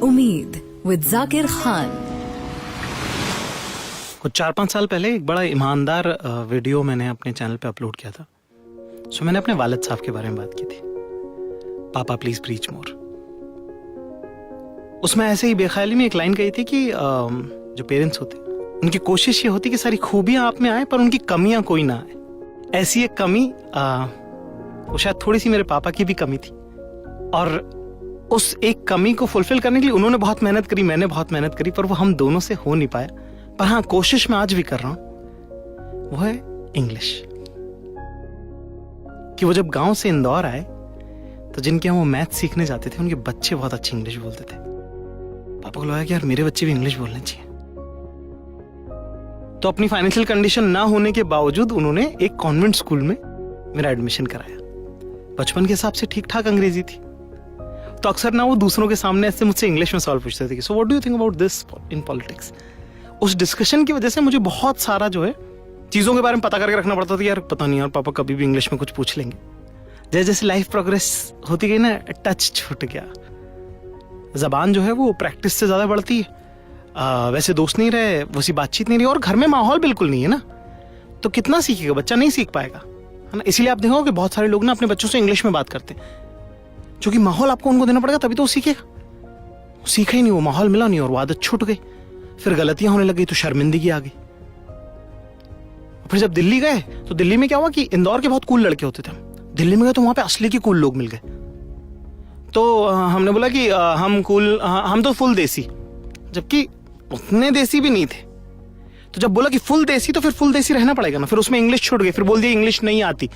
उम्मीद विद जाकिर खान। कुछ 4-5 साल पहले एक बड़ा ईमानदार वीडियो मैंने अपने चैनल पे अपलोड किया था। सो मैंने अपने वालिद साहब के बारे में बात की थी, पापा प्लीज प्रीच मोर। उसमें ऐसे ही बेख्याली में एक लाइन कही थी कि जो पेरेंट्स होते उनकी कोशिश ये होती कि सारी खूबियां आप में आए पर उनकी कमियां कोई ना आए। ऐसी एक कमी वो शायद थोड़ी सी मेरे पापा की भी कमी थी, और उस एक कमी को फुलफिल करने के लिए उन्होंने बहुत मेहनत करी, मैंने बहुत मेहनत करी, पर वो हम दोनों से हो नहीं पाया। पर हाँ, कोशिश मैं आज भी कर रहा हूं, वो है इंग्लिश। कि वो जब गांव से इंदौर आए तो जिनके यहाँ वो मैथ सीखने जाते थे उनके बच्चे बहुत अच्छी इंग्लिश बोलते थे। पापा को लगा कि यार मेरे बच्चे भी इंग्लिश बोलने चाहिए। तो अपनी फाइनेंशियल कंडीशन ना होने के बावजूद उन्होंने एक कॉन्वेंट स्कूल में मेरा एडमिशन कराया। बचपन के हिसाब से ठीक ठाक अंग्रेजी थी, तो अक्सर ना वो दूसरों के सामने ऐसे मुझसे इंग्लिश में सवाल पूछते थे कि so what do you think about this in politics. उस डिस्कशन की वजह से मुझे बहुत सारा जो है चीजों के बारे में पता करके रखना पड़ता था। यार पता नहीं यार पापा कभी भी इंग्लिश में कुछ पूछ लेंगे। जैसे जैसे लाइफ प्रोग्रेस होती गई ना, टच छूट गया। जबान जो है वो प्रैक्टिस से ज्यादा बढ़ती है। वैसे दोस्त नहीं रहे, वैसी बातचीत नहीं रही, और घर में माहौल बिल्कुल नहीं है ना, तो कितना सीखेगा बच्चा, नहीं सीख पाएगा, है ना। इसीलिए आप देखोगे बहुत सारे लोग ना अपने बच्चों से इंग्लिश में बात करते हैं, क्योंकि माहौल आपको उनको देना पड़ेगा तभी तो वो सीखेगा। सीखा ही नहीं, वो माहौल मिला नहीं और वो आदत छूट गई। फिर गलतियां होने लगी तो शर्मिंदगी आ गई। फिर जब दिल्ली गए तो दिल्ली में क्या हुआ कि इंदौर के बहुत कूल लड़के होते थे। दिल्ली में गए तो वहां पे असली के कूल लोग मिल गए। तो हमने बोला कि हम कूल, हम तो फुल देसी, जबकि उतने देसी भी नहीं थे। तो जब बोला कि फुल देसी, तो फिर फुल देसी रहना पड़ेगा ना। फिर उसमें इंग्लिश छूट गई, फिर बोल दिया इंग्लिश नहीं आती,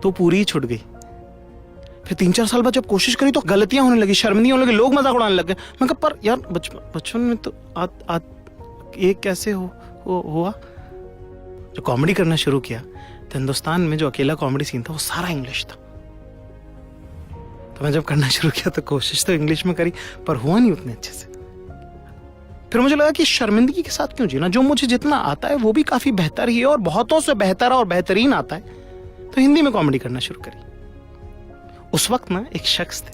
तो पूरी ही छूट गई। फिर 3-4 साल बाद जब कोशिश करी तो गलतियां होने लगी, शर्मिंदगी होने लगी, लोग मजाक उड़ाने लगे। मैं कहा पर यार बचपन में तो ये कैसे हुआ। जो कॉमेडी करना शुरू किया तो हिंदुस्तान में जो अकेला कॉमेडी सीन था वो सारा इंग्लिश था। तो मैं जब करना शुरू किया तो कोशिश तो इंग्लिश में करी, पर हुआ नहीं उतने अच्छे से। फिर मुझे लगा कि शर्मिंदगी के साथ क्यों जीना, जो मुझे जितना आता है वो भी काफी बेहतर ही है और बहुतों से बेहतर और बेहतरीन आता है। तो हिंदी में कॉमेडी करना शुरू करी। उस वक्त ना एक शख्स थे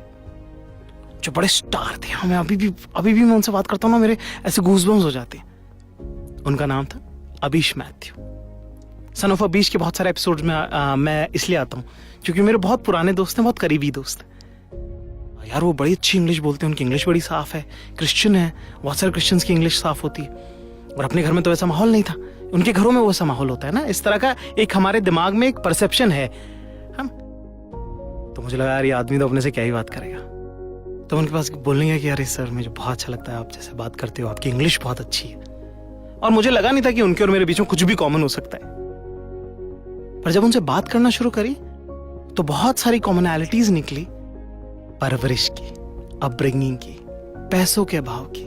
जो बड़े स्टार थे, हमें अभी भी मैं उनसे बात करता हूँ ना, मेरे ऐसे गूज़बम्स हो जाते हैं। उनका नाम था Abish Matthew. Son of Abish के बहुत सारे एपिसोड्स में मैं इसलिए आता हूँ क्योंकि मेरे बहुत पुराने दोस्त हैं, बहुत करीबी दोस्त हैं। यार वो बड़ी अच्छी इंग्लिश बोलते हैं, उनकी इंग्लिश बड़ी साफ है, क्रिश्चियन है, बहुत सारे क्रिश्चियंस की इंग्लिश साफ होती है। और अपने घर में तो वैसा माहौल नहीं था, उनके घरों में वैसा माहौल होता है ना। इस तरह का एक हमारे दिमाग में एक परसेप्शन है हम। तो मुझे लगा यार ये आदमी तो अपने से क्या ही बात करेगा। तो उनके पास बोलने गया कि यार सर मुझे बहुत अच्छा लगता है आप जैसे बात करते हो, आपकी इंग्लिश बहुत अच्छी है। और मुझे लगा नहीं था कि उनके और मेरे बीच में कुछ भी कॉमन हो सकता है। पर जब उनसे बात करना शुरू करी तो बहुत सारी कॉमनैलिटीज निकली, परवरिश की, अपब्रिंगिंग की, पैसों के अभाव की,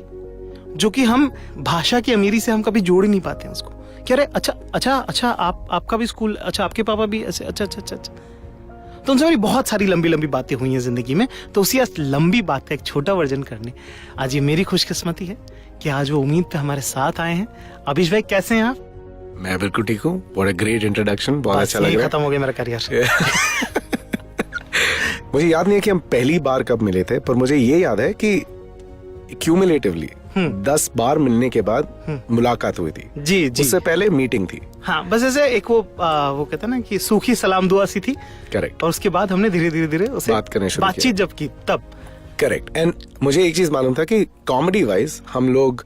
जो कि हम भाषा की अमीरी से हम कभी जोड़ ही नहीं पाते हैं उसको। कि अरे अच्छा आपका भी स्कूल, अच्छा आपके पापा भी ऐसे, अच्छा। तो उनसे मेरी बहुत सारी लंबी बातें हुई हैं जिंदगी में। तो उसी लंबी बात का एक छोटा वर्जन करने आज ये मेरी खुशकिस्मती है कि आज वो उम्मीद पे हमारे साथ आए हैं। अबीश भाई कैसे हैं आप? मैं बिल्कुल ठीक हूँ। व्हाट अ ग्रेट इंट्रोडक्शन, बहुत अच्छा लग रहा है। खत्म हो गया मेरा करियर। मुझे याद नहीं है कि हम पहली बार कब मिले थे, पर मुझे ये याद है कि क्यूमुलेटिवली 10 बार मिलने के बाद मुलाकात हुई थी। जी। उससे पहले मीटिंग थी। हाँ, बस ऐसे एक वो कहते हैं ना कि सूखी सलाम दुआ सी थी। करेक्ट। और उसके बाद हमने धीरे उसे बात करने शुरू किया, बातचीत जब की तब। करेक्ट। एंड मुझे एक चीज मालूम था कि कॉमेडी वाइज हम लोग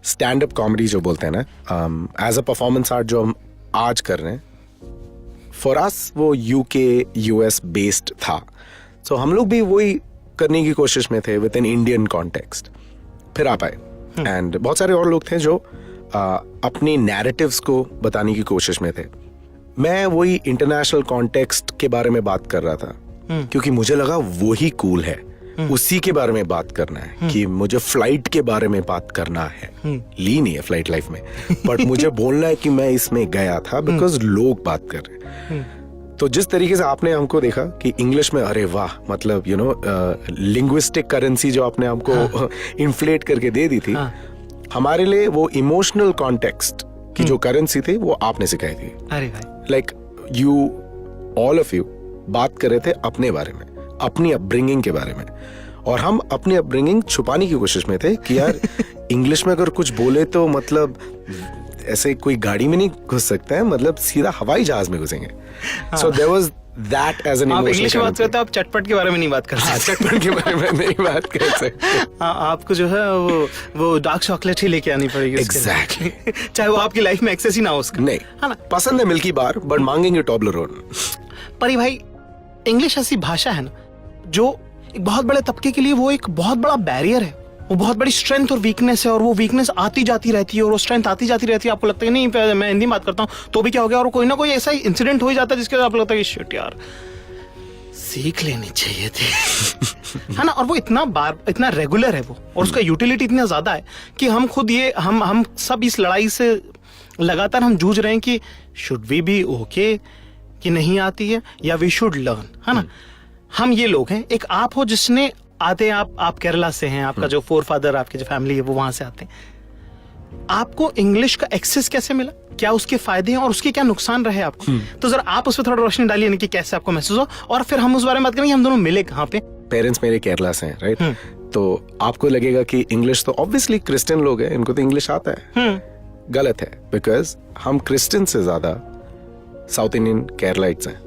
स्टैंड अप कॉमेडी जो बोलते हैं ना, एज अ परफॉर्मेंस आर्ट जो हम आज कर रहे हैं, फॉर अस वो यूके यूएस बेस्ड था। सो हम लोग भी वही करने की कोशिश में थे विद एन इंडियन कॉन्टेक्स्ट। फिर आप आए एंड बहुत सारे और लोग थे जो अपने नैरेटिव्स को बताने की कोशिश में थे। मैं वही इंटरनेशनल कॉन्टेक्स्ट के बारे में बात कर रहा था क्योंकि मुझे लगा वही कूल है, उसी के बारे में बात करना है। कि मुझे फ्लाइट के बारे में बात करना है, ली नहीं है फ्लाइट लाइफ में, बट मुझे बोलना है कि मैं इसमें गया था बिकॉज लोग बात कर रहे हैं। तो जिस तरीके से आपने हमको देखा कि इंग्लिश में, अरे वाह, मतलब यू नो लिंग्विस्टिक करेंसी जो आपने हमको इन्फ्लेट करके दे दी थी, हमारे लिए वो इमोशनल कॉन्टेक्स्ट की जो करेंसी थी वो आपने सिखाई थी। अरे भाई, like you all of you बात कर रहे थे अपने बारे में, अपनी अपब्रिंगिंग के बारे में, और हम अपनी अपब्रिंगिंग छुपाने की कोशिश में थे कि यार इंग्लिश में अगर कुछ बोले तो मतलब ऐसे कोई गाड़ी में नहीं घुस सकता है, मतलब सीधा हवाई जहाज में घुसेंगे. So there was that edge and आप इमोशनल. इंग्लिश में बात करते हो, आप चटपट के बारे में नहीं बात कर सकते. चटपट के बारे में नहीं बात कर सकते. आपको जो है वो डार्क चॉकलेट ही लेके आनी पड़ेगी उसके लिए. एग्जैक्टली. चाहे वो आपकी लाइफ में एक्सेस ही ना हो उसका. नहीं, है ना. पसंद है मिल्की बार बट मांगेंगे टॉबलरोन. पर ये भाई इंग्लिश ऐसी भाषा है ना जो एक बहुत बड़े तबके के लिए वो एक बहुत बड़ा बैरियर है. वो बहुत बड़ी स्ट्रेंथ और वीकनेस है, और वो वीकनेस आती जाती रहती है और वो स्ट्रेंथ आती जाती रहती है. आपको लगता है नहीं मैं हिंदी में बात करता हूँ तो भी क्या हो गया, और कोई ना कोई ऐसा इंसिडेंट हो ही जाता है जिसके बाद आपको लगता है कि शिट यार सीख लेनी चाहिए थी. है ना. और वो इतना रेगुलर है वो, और उसका यूटिलिटी इतना ज्यादा है कि हम खुद ये हम सब इस लड़ाई से लगातार हम जूझ रहे हैं कि शुड वी बी ओके कि नहीं आती है, या वी शुड लर्न. है ना. हम ये लोग हैं. एक आप हो जिसने आते हैं, आप केरला से हैं, आपका जो फोर फादर आपकी जो फैमिली है वो वहां से आते हैं. आपको इंग्लिश का एक्सेस कैसे मिला, क्या उसके फायदे हैं और उसके क्या नुकसान रहे आपको? तो जरा आप उस पर थोड़ा रोशनी डालिए ना कि कैसे आपको महसूस हो, और फिर हम उस बारे में बात करेंगे हम दोनों मिले कहाँ पे. पेरेंट्स मेरे केरला से हैं, राइट. तो आपको लगेगा कि इंग्लिश तो ऑब्वियसली क्रिश्चियन लोग हैं, इनको तो इंग्लिश आता है. गलत है, बिकॉज हम क्रिश्चियन से ज्यादा साउथ इंडियन केरलाइट्स हैं.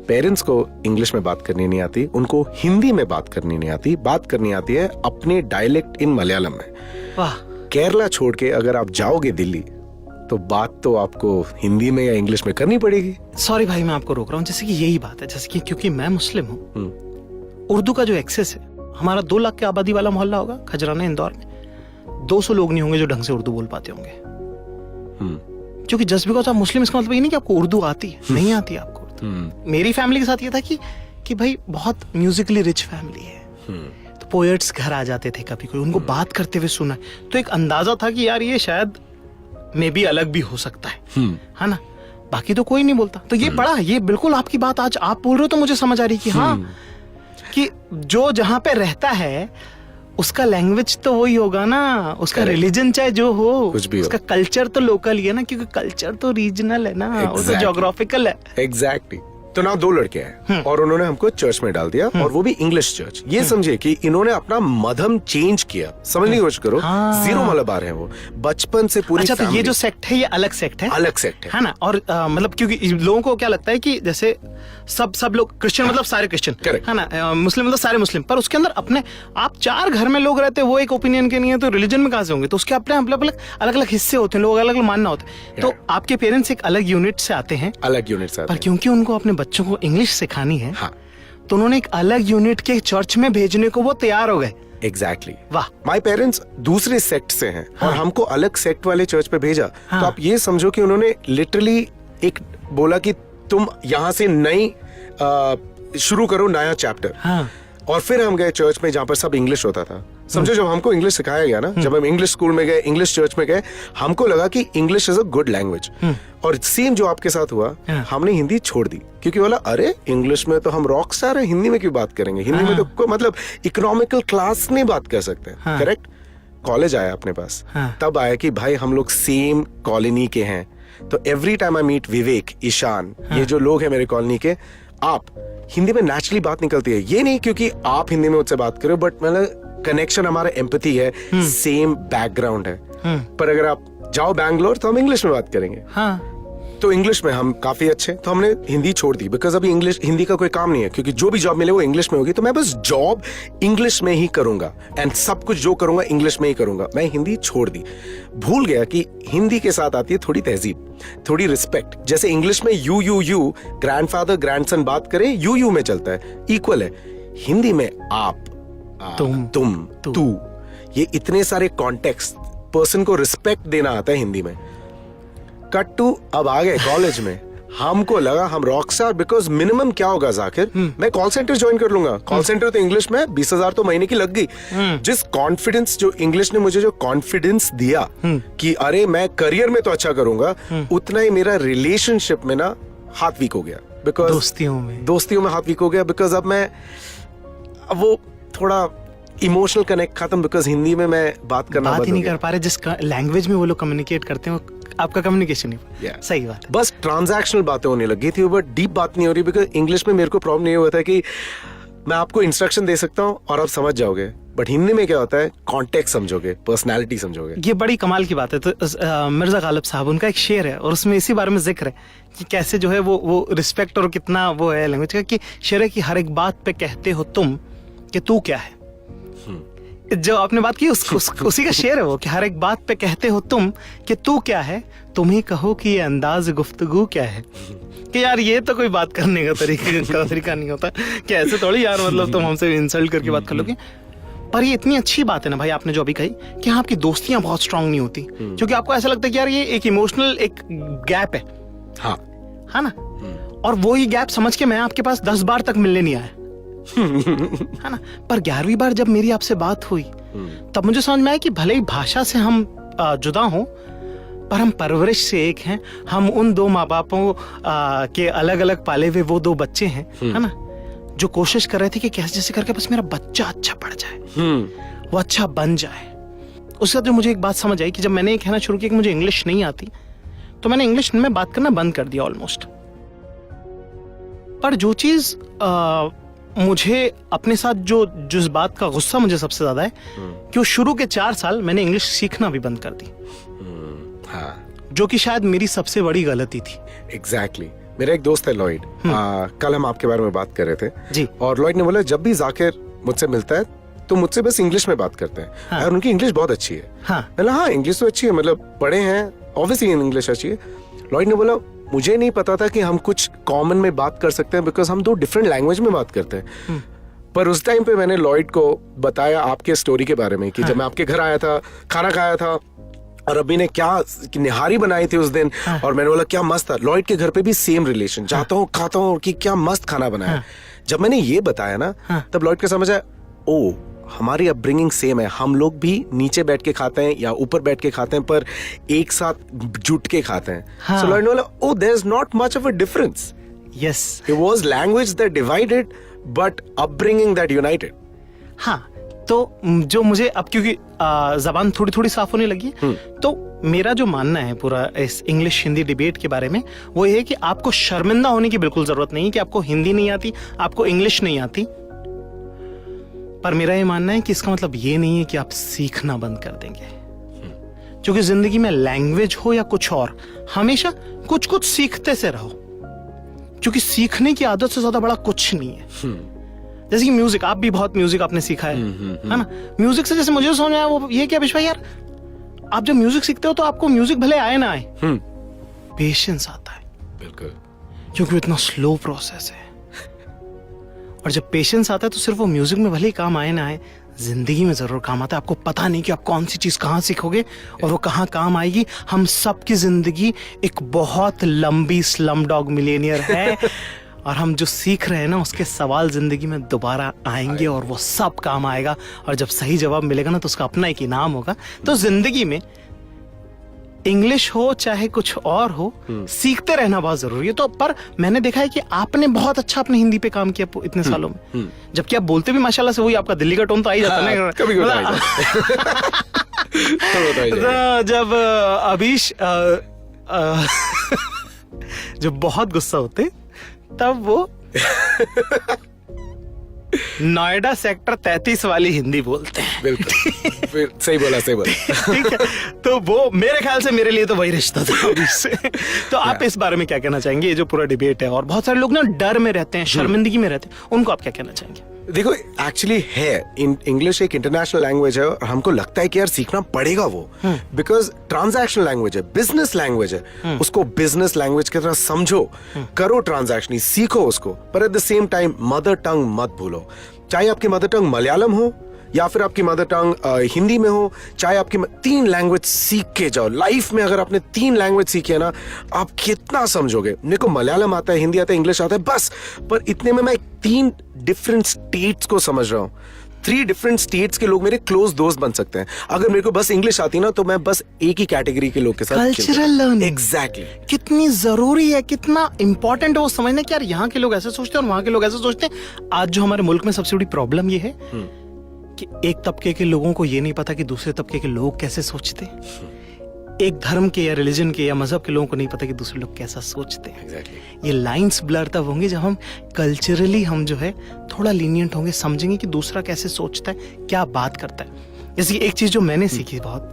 पेरेंट्स को इंग्लिश में बात करनी नहीं आती, उनको हिंदी में बात करनी नहीं आती. बात करनी आती है अपने डायलेक्ट इन मलयालम में. वाह. केरला छोड़ के अगर आप जाओगे दिल्ली तो बात तो आपको हिंदी में या इंग्लिश में करनी पड़ेगी. सॉरी भाई मैं आपको रोक रहा हूँ. जैसे कि यही बात है, जैसे कि क्योंकि मैं मुस्लिम हूँ, उर्दू का जो एक्सेस है, हमारा 2 लाख की आबादी वाला मोहल्ला होगा खजराना इंदौर में, 200 लोग नहीं होंगे जो ढंग से उर्दू बोल पाते होंगे. क्योंकि जस्ट बिकॉज आप मुस्लिम इसका मतलब ये नहीं कि आपको उर्दू आती है, नहीं आती आपको. मेरी फैमिली के साथ ये था कि भाई बहुत म्यूजिकली रिच फैमिली है, तो पोएट्स घर आ जाते थे कभी कोई, उनको बात करते हुए सुना, तो एक अंदाजा था कि यार ये शायद मे भी अलग भी हो सकता है ना. बाकी तो कोई नहीं बोलता. तो ये पढ़ा, ये बिल्कुल आपकी बात आज आप बोल रहे हो तो मुझे समझ आ रही कि हाँ, कि जो जहां पे रहता है उसका लैंग्वेज तो वही होगा ना, उसका रिलीजन चाहे जो हो, उसका कल्चर तो लोकल ही है ना, क्योंकि कल्चर तो रीजनल है ना, वो तो ज्योग्राफिकल है. एग्जैक्टली. तो ना 2 लड़के हैं और उन्होंने हमको चर्च में डाल दिया, और वो भी इंग्लिश चर्च. ये समझे कि इन्होंने अपना मधम चेंज किया. समझने की कोशिश करो. जीरो मलबार है वो बचपन से पूरी. अच्छा, तो ये जो सेक्ट है ये अलग सेक्ट है. अलग सेक्ट है ना. और मतलब क्योंकि लोगों को क्या लगता है कि जैसे सब लोग क्रिश्चियन मतलब सारे क्रिश्चियन, है ना, मुस्लिम मतलब सारे मुस्लिम, पर उसके अंदर अपने आप 4 घर में लोग रहते हैं, वो एक ओपिनियन के नहीं है, तो रिलीजन में कहां से होंगे. तो उसके अपने अलग अलग हिस्से होते हैं, लोग अलग अलग मानना होता है. तो आपके पेरेंट्स एक अलग यूनिट से आते हैं, अलग यूनिट से, पर क्योंकि उनको अपने बच्चों को इंग्लिश सिखानी है, हाँ, तो उन्होंने एक अलग यूनिट के चर्च में भेजने को वो तैयार हो गए. एग्जैक्टली. वाह. माय पेरेंट्स दूसरे सेक्ट से हैं, और हमको अलग सेक्ट वाले चर्च पे भेजा. तो आप ये समझो कि उन्होंने लिटरली एक बोला कि तुम यहाँ से नई शुरू करो, नया चैप्टर. और फिर हम गए चर्च में जहाँ पर सब इंग्लिश होता था. समझो जब हमको इंग्लिश सिखाया गया ना, जब हम इंग्लिश स्कूल में गए, इंग्लिश चर्च में गए, हमको लगा कि English is a good language. और सेम जो आपके साथ हुआ, हमने हिंदी छोड़ दी, क्योंकि बोला अरे इंग्लिश में तो हम रॉक स्टार है, हिंदी में क्यों बात करेंगे. हिंदी में तो मतलब इकोनॉमिकल क्लास नहीं बात कर सकते. करेक्ट. कॉलेज आया अपने पास, तब आया कि भाई हम लोग सेम कॉलोनी के हैं. तो एवरी टाइम आई मीट विवेक, ईशान, ये जो लोग हैं मेरे कॉलोनी के, आप हिंदी में नेचुरली बात निकलती है. ये नहीं क्योंकि आप हिंदी में मुझसे बात करो, बट मतलब कनेक्शन हमारा एम्पैथी है, सेम बैकग्राउंड है. पर अगर आप जाओ बैंगलोर तो हम इंग्लिश में बात करेंगे. तो इंग्लिश में हम काफी अच्छे, तो हमने हिंदी छोड़ दी, बिकॉज अभी इंग्लिश हिंदी का कोई काम नहीं है, क्योंकि जो भी जॉब मिले वो इंग्लिश में होगी. तो मैं बस जॉब इंग्लिश में ही करूंगा, एंड सब कुछ जो करूंगा इंग्लिश में ही करूंगा. मैं हिंदी छोड़ दी. भूल गया कि हिंदी के साथ आती है थोड़ी तहजीब, थोड़ी रिस्पेक्ट. जैसे इंग्लिश में यू ग्रैंडफादर ग्रैंडसन बात करे, यू में चलता है, इक्वल है. हिंदी में आप, तुम, तू, ये इतने सारे कॉन्टेक्स्ट, पर्सन को रिस्पेक्ट देना आता है हिंदी में. कट टू अब आ गए कॉलेज में, हमको लगा हम रॉकस्टार, बिकॉज मिनिमम क्या होगा जाकिर, मैं कॉल सेंटर ज्वाइन कर लूंगा. कॉल सेंटर तो इंग्लिश में 20,000 तो महीने की लग गई. जिस कॉन्फिडेंस, जो इंग्लिश ने मुझे जो कॉन्फिडेंस दिया कि अरे मैं करियर में तो अच्छा करूंगा, उतना ही मेरा रिलेशनशिप में ना हाथ वीक हो गया. बिकॉज दोस्तियों में हाथ वीक हो गया, बिकॉज अब वो थोड़ा इमोशनल कनेक्ट खत्म, बिकॉज हिंदी में मैं बात ही नहीं कर पा रहे. जिस लैंग्वेज में वो लोग कम्युनिकेट करते हैं आपका कम्युनिकेशन नहीं. सही बात है. बस ट्रांजैक्शनल बातें होने लगी थी, बट डीप बात नहीं हो रही. बिकॉज इंग्लिश में मेरे को प्रॉब्लम नहीं हुआ था कि मैं आपको इंस्ट्रक्शन दे सकता हूँ और आप समझ जाओगे, बट हिंदी में क्या होता है, कॉन्टेक्स्ट समझोगे, पर्सनालिटी समझोगे। ये बड़ी कमाल की बात है। तो मिर्जा गालिब साहब, उनका एक शेर है और उसमें इसी बारे में जिक्र है कि कैसे जो है वो रिस्पेक्ट और कितना वो है लैंग्वेज का, कि शेर है कि हर एक बात पे कहते हो तुम कि तू क्या है। जो आपने बात की उसी का शेर है वो, कि हर एक बात पे कहते हो तुम कि तू क्या है, तुम ही कहो कि ये अंदाज गुफ्तगू क्या है। कि यार ये तो कोई बात करने का तरीका नहीं होता कि ऐसे थोड़ी यार, मतलब तुम हमसे इंसल्ट करके बात कर लोगे। पर ये इतनी अच्छी बात है ना भाई, आपने जो अभी कही कि हाँ, आपकी दोस्तियां बहुत स्ट्रांग नहीं होती क्योंकि आपको ऐसा लगता है कि यार ये एक इमोशनल एक गैप है। हाँ, है ना। और वो ही गैप समझ के मैं आपके पास 10 बार तक मिलने नहीं आया है ना। पर 11वीं बार जब मेरी आपसे बात हुई तब मुझे समझ में आया कि भले ही भाषा से हम जुदा हों, पर हम परवरिश से एक हैं। हम उन 2 माँ बापों के अलग अलग पाले हुए वो 2 बच्चे हैं, है ना, जो कोशिश कर रहे थे कि कैसे जैसे करके बस मेरा बच्चा अच्छा पढ़ जाए, वो अच्छा बन जाए। उसके बाद जो मुझे एक बात समझ आई कि जब मैंने ये कहना शुरू किया कि मुझे इंग्लिश नहीं आती, तो मैंने इंग्लिश में बात करना बंद कर दिया ऑलमोस्ट। पर जो चीज मुझे अपने साथ जो इस बात का गुस्सा मुझे सबसे ज्यादा है कि वो शुरू के 4 साल मैंने इंग्लिश सीखना भी बंद कर दी। हाँ, जो कि शायद मेरी सबसे बड़ी गलती थी। एग्जैक्टली। मेरा एक दोस्त है लॉयड, कल हम आपके बारे में बात कर रहे थे जी, और लॉयड ने बोला जब भी जाकिर मुझसे मिलता है तो मुझसे बस इंग्लिश में बात करते हैं। हाँ, और उनकी इंग्लिश बहुत अच्छी है। हाँ, मतलब हाँ, इंग्लिश तो अच्छी है, मतलब पढ़े हैं, ऑब्वियसली इंग्लिश अच्छी है। लॉयड ने बोला मुझे नहीं पता था कि हम कुछ कॉमन में बात कर सकते हैं, बिकॉज हम 2 डिफरेंट लैंग्वेज में बात करते हैं। पर उस टाइम पे मैंने लॉयड को बताया आपके स्टोरी के बारे में कि जब मैं आपके घर आया था, खाना खाया था और अभी ने क्या निहारी बनाई थी उस दिन, और मैंने बोला क्या मस्त था। लॉयड के घर पे भी सेम रिलेशन, जाता हूँ खाता हूँ कि क्या मस्त खाना बनाया। जब मैंने ये बताया ना, तब लॉयड को समझ आया, ओ हमारी अपब्रिंगिंग सेम है, हम लोग भी नीचे बैठ के खाते हैं या ऊपर बैठ के खाते हैं, पर एक साथ जुट के खाते हैं। सो लॉयड ने बोला, oh there is not much of a difference. Yes, it was language that divided but upbringing that united. हाँ, तो जो मुझे अब क्योंकि जबान थोड़ी थोड़ी साफ होने लगी, तो मेरा जो मानना है पूरा इस इंग्लिश हिंदी डिबेट के बारे में वो ये है कि आपको शर्मिंदा होने की बिल्कुल जरूरत नहीं कि आपको हिंदी नहीं आती, आपको इंग्लिश नहीं आती। पर मेरा ये मानना है कि इसका मतलब ये नहीं है कि आप सीखना बंद कर देंगे। क्योंकि जिंदगी में लैंग्वेज हो या कुछ और, हमेशा कुछ कुछ सीखते से रहो, क्योंकि सीखने की आदत से ज्यादा बड़ा कुछ नहीं है। जैसे कि म्यूजिक, आप भी बहुत म्यूजिक आपने सीखा है ना। म्यूजिक से जैसे मुझे समझ आया वो ये क्या विश्वा यार, आप जब म्यूजिक सीखते हो तो आपको म्यूजिक भले आए ना आए, पेशेंस आता है। बिल्कुल, क्योंकि इतना स्लो प्रोसेस है। और जब पेशेंस आता है तो सिर्फ वो म्यूजिक में भले ही काम आए ना आए, जिंदगी में जरूर काम आता है। आपको पता नहीं कि आप कौन सी चीज कहाँ सीखोगे और वो कहाँ काम आएगी। हम सबकी जिंदगी एक बहुत लंबी स्लमडॉग मिलियनियर है और हम जो सीख रहे हैं ना उसके सवाल जिंदगी में दोबारा आएंगे और वो सब काम आएगा। और जब सही जवाब मिलेगा ना तो उसका अपना एक इनाम होगा। तो जिंदगी में इंग्लिश हो चाहे कुछ और हो, सीखते रहना बहुत जरूरी है। तो पर मैंने देखा है कि आपने बहुत अच्छा अपने हिंदी पे काम किया इतने सालों में, जबकि आप बोलते भी माशाल्लाह से वही, आपका दिल्ली का टोन तो आ ही जाता है ना कभी तो जब अभीश जब बहुत गुस्सा होते तब वो नोएडा सेक्टर 33 वाली हिंदी बोलते हैं। बिल्कुल, सही बोला। ठीक है, तो वो मेरे ख्याल से मेरे लिए तो वही रिश्ता था अभी से। तो आप इस बारे में क्या कहना चाहेंगे? ये जो पूरा डिबेट है और बहुत सारे लोग ना डर में रहते हैं, शर्मिंदगी में रहते हैं, उनको आप क्या कहना चाहेंगे? देखो, एक्चुअली है, इंग्लिश एक इंटरनेशनल लैंग्वेज है और हमको लगता है कि यार सीखना पड़ेगा वो, बिकॉज ट्रांजैक्शनल लैंग्वेज है, बिजनेस लैंग्वेज है। उसको बिजनेस लैंग्वेज की तरह समझो, करो ट्रांजैक्शन, सीखो उसको, पर at the same time mother tongue मत भूलो। चाहे आपकी मदर टंग मलयालम हो या फिर आपकी मदर टंग हिंदी में हो, चाहे आपकी 3 लैंग्वेज सीख के जाओ। लाइफ में अगर आपने 3 लैंग्वेज सीखी है ना, आप कितना समझोगे। मेरे को मलयालम आता है, हिंदी आता है, इंग्लिश आता है, बस। पर इतने में मैं 3 डिफरेंट स्टेट्स को समझ रहा हूँ। 3 डिफरेंट स्टेट्स के लोग मेरे क्लोज दोस्त बन सकते हैं। अगर मेरे को बस इंग्लिश आती ना तो मैं बस एक ही कैटेगरी के लोग के साथ। कल्चरल लर्निंग एग्जैक्टली कितनी जरूरी है, कितना इंपॉर्टेंट है वो समझना कि यार यहाँ के लोग ऐसे सोचते हैं और वहां के लोग ऐसे सोचते हैं। आज जो हमारे मुल्क में सबसे बड़ी प्रॉब्लम ये है कि एक तबके के लोगों को ये नहीं पता कि दूसरे तबके के लोग कैसे सोचते हैं। एक धर्म के या रिलीजन के या मजहब के लोगों को नहीं पता कि दूसरे लोग कैसा सोचते हैं। एग्जैक्टली। ये लाइंस ब्लर तब होंगे जब हम कल्चरली हम जो है थोड़ा लीनियंट होंगे, समझेंगे कि दूसरा कैसे सोचता है, क्या बात करता है। जैसे कि एक चीज जो मैंने सीखी बहुत,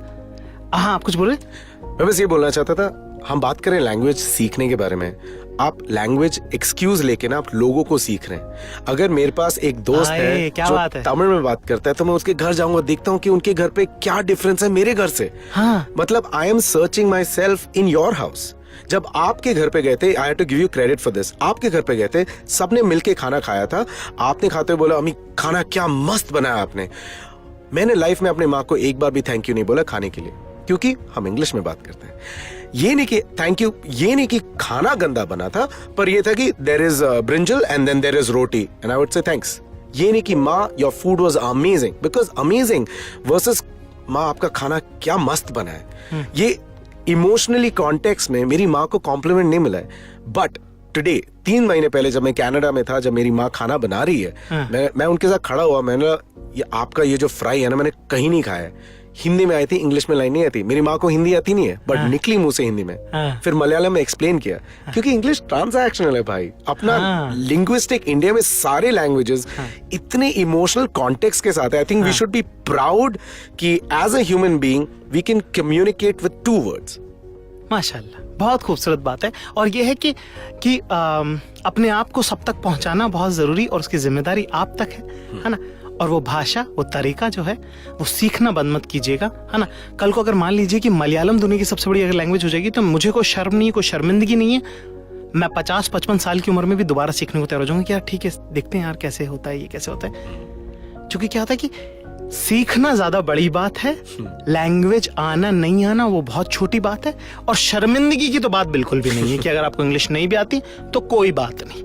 हाँ आप कुछ बोले? मैं बस ये बोलना चाहता था, हम बात करें लैंग्वेज सीखने के बारे में, आप लैंग्वेज एक्सक्यूज लेके ना आप लोगों को सीख रहे हैं। अगर मेरे पास एक दोस्त है जो तमिल में बात करता है तो मैं उसके घर जाऊंगा, देखता हूँ कि उनके घर पे क्या डिफरेंस है मेरे घर से। हाँ। मतलब I am searching myself in your house. जब आपके घर पे गए थे, I have to give you credit for this, आपके घर पे गए थे, सबने मिलके खाना खाया था, आपने खाते हुए बोला अम्मी खाना क्या मस्त बनाया आपने। मैंने लाइफ में अपने माँ को एक बार भी थैंक यू नहीं बोला खाने के लिए, क्योंकि हम इंग्लिश में बात करते हैं। ये नहीं कि थैंक यू, ये नहीं कि खाना गंदा बना था, पर ये था कि there is brinjal and then there is roti and I would say thanks. ये नहीं कि माँ your food was amazing, because amazing versus माँ आपका खाना क्या मस्त बना है। ये इमोशनली कॉन्टेक्स्ट में मेरी माँ को कॉम्प्लीमेंट नहीं मिला है। बट टुडे 3 महीने पहले जब मैं कनाडा में था, जब मेरी माँ खाना बना रही है, मैं उनके साथ खड़ा हुआ, मैंने ये आपका ये जो फ्राई है ना मैंने कहीं नहीं खाया है। हिंदी में आई थी, इंग्लिश में लाइन नहीं आती। मेरी माँ को हिंदी आती नहीं है, बट निकली मुंह से हिंदी में। फिर मलयालम में एक्सप्लेन किया, क्योंकि इंग्लिश ट्रांजैक्शनल है भाई। अपना लिंग्विस्टिक इंडिया में सारे लैंग्वेजेस इतने इमोशनल कॉन्टेक्स्ट के साथ है। I think we should be proud कि as a human being we can communicate with 2 words. माशाल्लाह, बहुत खूबसूरत बात है। और ये है कि अपने आप को सब तक पहुंचाना बहुत जरूरी, और उसकी जिम्मेदारी आप तक है ना। और वो भाषा, वो तरीका जो है वो सीखना बंद मत कीजिएगा, है ना। कल को अगर मान लीजिए कि मलयालम दुनिया की सबसे बड़ी अगर लैंग्वेज हो जाएगी तो मुझे कोई शर्म नहीं है, कोई शर्मिंदगी नहीं है। मैं 50-55 साल की उम्र में भी दोबारा सीखने को तैयार हो जाऊंगा कि यार ठीक है, देखते हैं यार कैसे होता है, ये कैसे होता है। क्योंकि क्या होता है कि सीखना ज्यादा बड़ी बात है, लैंग्वेज आना नहीं आना वो बहुत छोटी बात है। और शर्मिंदगी की तो बात बिल्कुल भी नहीं है कि अगर आपको इंग्लिश नहीं भी आती तो कोई बात नहीं।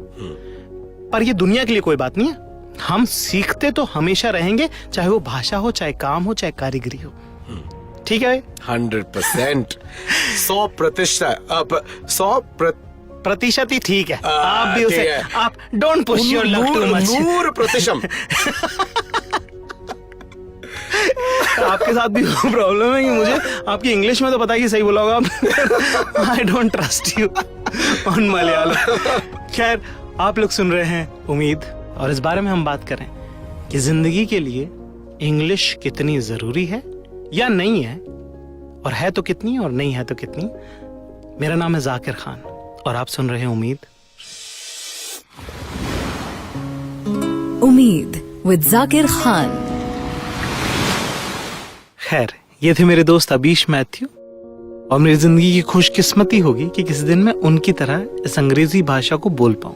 पर ये दुनिया के लिए कोई बात नहीं है। हम सीखते तो हमेशा रहेंगे, चाहे वो भाषा हो, चाहे काम हो, चाहे कारीगरी हो। ठीक है? 100%, 100% ही ठीक है। आप भी उसे, आप don't push your luck too much. 100%। आपके साथ भी प्रॉब्लम है कि मुझे आपकी इंग्लिश में तो पता है कि सही बोला होगा आप। I don't trust you on Malayalam. खैर, आप लोग सुन रहे हैं उम्मीद, और इस बारे में हम बात करें कि जिंदगी के लिए इंग्लिश कितनी जरूरी है या नहीं है, और है तो कितनी और नहीं है तो कितनी। मेरा नाम है जाकिर खान और आप सुन रहे हैं उम्मीद। उम्मीद विद जाकिर खान। खैर, ये थे मेरे दोस्त अबीश मैथ्यू, और मेरी जिंदगी की खुशकिस्मती होगी कि किसी दिन मैं उनकी तरह इस अंग्रेजी भाषा को बोल पाऊं।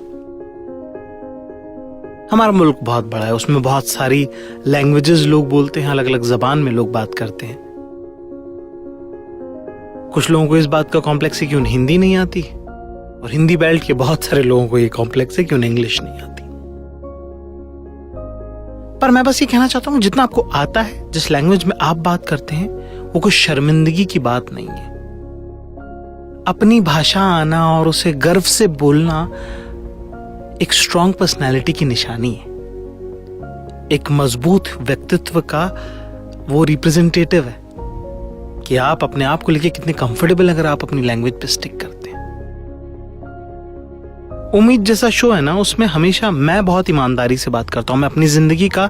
हमारा मुल्क बहुत बड़ा है, उसमें बहुत सारी लैंग्वेजेस लोग बोलते हैं, अलग अलग जबान में लोग बात करते हैं। कुछ लोगों को इस बात का कॉम्प्लेक्स है कि उन्हें हिंदी नहीं आती, और हिंदी बेल्ट के बहुत सारे लोगों को ये कॉम्प्लेक्स है कि उन्हें इंग्लिश नहीं आती। पर मैं बस ये कहना चाहता हूं, जितना आपको आता है, जिस लैंग्वेज में आप बात करते हैं, वो कोई शर्मिंदगी की बात नहीं है। अपनी भाषा आना और उसे गर्व से बोलना एक स्ट्रॉन्ग पर्सनैलिटी की निशानी है, एक मजबूत व्यक्तित्व का वो रिप्रेजेंटेटिव है कि आप अपने आप को लेके कितने कंफर्टेबल अगर आप अपनी लैंग्वेज पे स्टिक करते हैं। उम्मीद जैसा शो है ना, उसमें हमेशा मैं बहुत ईमानदारी से बात करता हूं। मैं अपनी जिंदगी का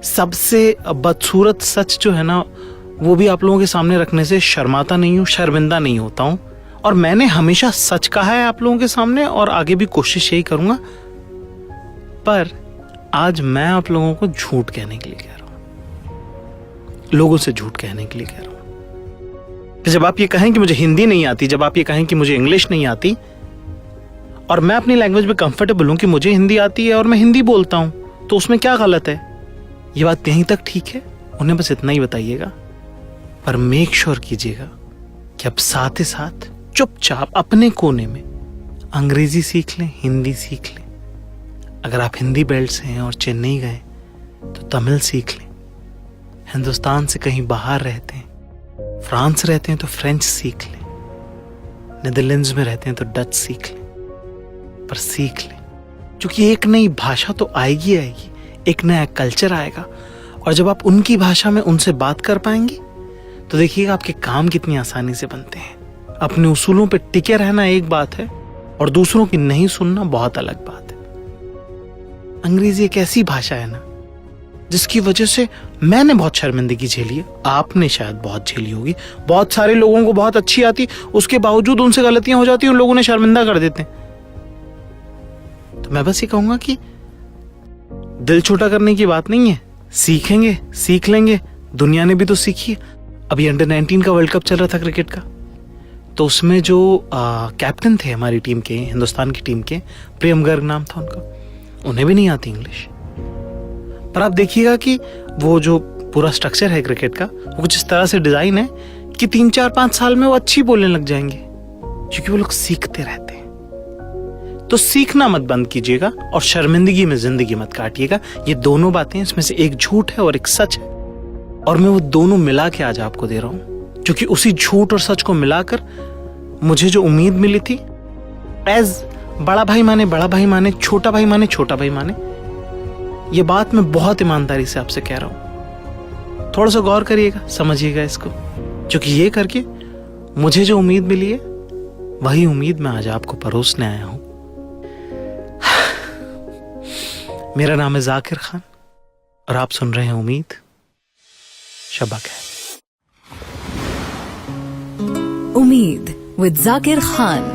सबसे बदसूरत सच जो है ना, वो भी आप लोगों के सामने रखने से शर्माता नहीं हूं, शर्मिंदा नहीं होता हूं। और मैंने हमेशा सच कहा है आप लोगों के सामने, और आगे भी कोशिश यही करूंगा। पर आज मैं आप लोगों को झूठ कहने के लिए कह रहा हूं, लोगों से झूठ कहने के लिए कह रहा हूं। जब आप ये कहें कि मुझे हिंदी नहीं आती, जब आप ये कहें कि मुझे इंग्लिश नहीं आती, और मैं अपनी लैंग्वेज में कंफर्टेबल हूं कि मुझे हिंदी आती है और मैं हिंदी बोलता हूं, तो उसमें क्या गलत है? ये बात यहीं तक ठीक है, उन्हें बस इतना ही बताइएगा। पर मेक श्योर कीजिएगा कि अब साथ ही साथ चुपचाप अपने कोने में अंग्रेजी सीख लें, हिंदी सीख लें। अगर आप हिंदी बेल्ट से हैं और चेन्नई गए तो तमिल सीख लें। हिंदुस्तान से कहीं बाहर रहते हैं, फ्रांस रहते हैं तो फ्रेंच सीख लें। नीदरलैंड्स में रहते हैं तो डच सीख लें, पर सीख लें, क्योंकि एक नई भाषा तो आएगी आएगी, एक नया कल्चर आएगा, और जब आप उनकी भाषा में उनसे बात कर पाएंगे तो देखिएगा आपके काम कितनी आसानी से बनते हैं। अपने उसूलों पे टिके रहना एक बात है और दूसरों की नहीं सुनना बहुत अलग बात है। अंग्रेजी एक ऐसी भाषा है ना जिसकी वजह से मैंने बहुत शर्मिंदगी झेली है, आपने शायद बहुत झेली होगी। बहुत सारे लोगों को बहुत अच्छी आती, उसके बावजूद उनसे गलतियां हो जाती, उन लोगों ने शर्मिंदा कर देते हैं। तो मैं बस ये कहूंगा कि दिल छोटा करने की बात नहीं है, सीखेंगे, सीख लेंगे। दुनिया ने भी तो सीखी है। अभी अंडर 19 का वर्ल्ड कप चल रहा था क्रिकेट का, तो उसमें जो कैप्टन थे हमारी टीम के, हिंदुस्तान की टीम के, प्रियम गर्ग नाम था उनका, उन्हें भी नहीं आती इंग्लिश। पर आप देखिएगा कि वो जो पूरा स्ट्रक्चर है क्रिकेट का, वो कुछ इस तरह से डिजाइन है कि 3-4-5 साल में वो अच्छी बोलने लग जाएंगे, क्योंकि वो लोग सीखते रहते हैं। तो सीखना मत बंद कीजिएगा और शर्मिंदगी में जिंदगी मत काटिएगा। ये दोनों बातें, इसमें से एक झूठ है और एक सच है, और मैं वो दोनों मिला के आज आपको दे रहा हूं, क्योंकि उसी झूठ और सच को मिलाकर मुझे जो उम्मीद मिली थी, एज बड़ा भाई माने बड़ा भाई माने, छोटा भाई माने छोटा भाई माने, ये बात मैं बहुत ईमानदारी से आपसे कह रहा हूं। थोड़ा सा गौर करिएगा, समझिएगा इसको, क्योंकि ये करके मुझे जो उम्मीद मिली है वही उम्मीद मैं आज आपको परोसने आया हूं। मेरा नाम है जाकिर खान और आप सुन रहे हैं उम्मीद। शब्बा खैर। उम्मीद विद जाकिर खान।